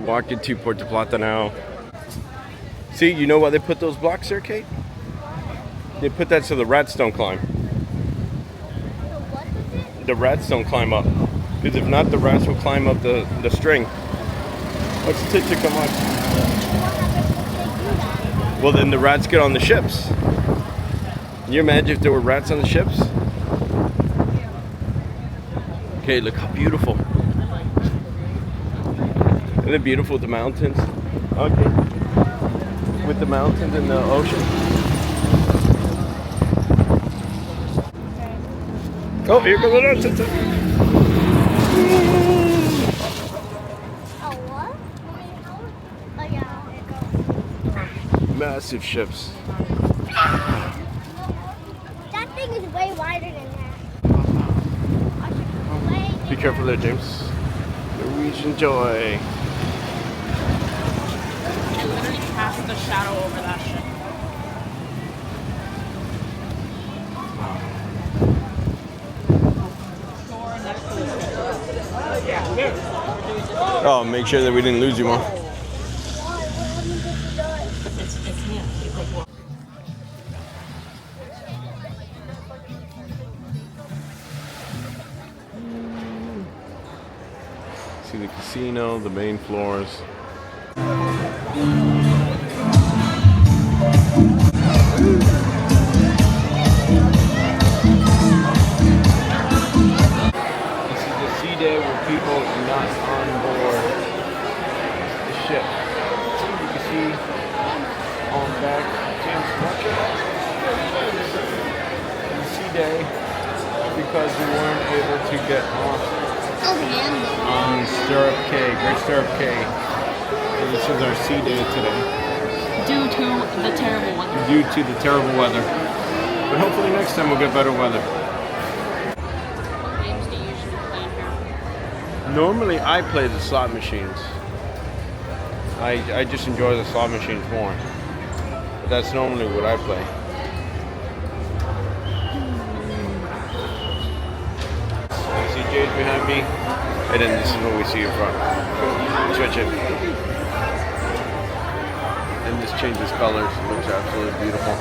walked into Puerto Plata now. See, you know why they put those blocks there, Kate? They put that so the rats don't climb. The rats don't climb up. Because if not, the rats will climb up the string. What's the tick come on? Well, then the rats get on the ships. Can you imagine if there were rats on the ships? Okay, look how beautiful. Isn't it beautiful with the mountains? Okay. With the mountains and the ocean. Oh, here goes another. Massive ships. That thing is way wider than that. Be careful there, James. Norwegian Joy. I literally cast the shadow over that ship. Oh, make sure that we didn't lose you, Mom. See the casino, the main floors. This is the sea day where people are not on board the ship. You can see on back James the sea day because we weren't able to get off on Stirrup Cay, Great Stirrup Cay. So this is our sea day today. Due to the terrible weather. Due to the terrible weather. But hopefully next time we'll get better weather. What games do you usually play in here? Normally I play the slot machines. I just enjoy the slot machines more. But that's normally what I play. See Jade behind me? And then this is what we see in front. Switch it. And this changes colors. It looks absolutely beautiful.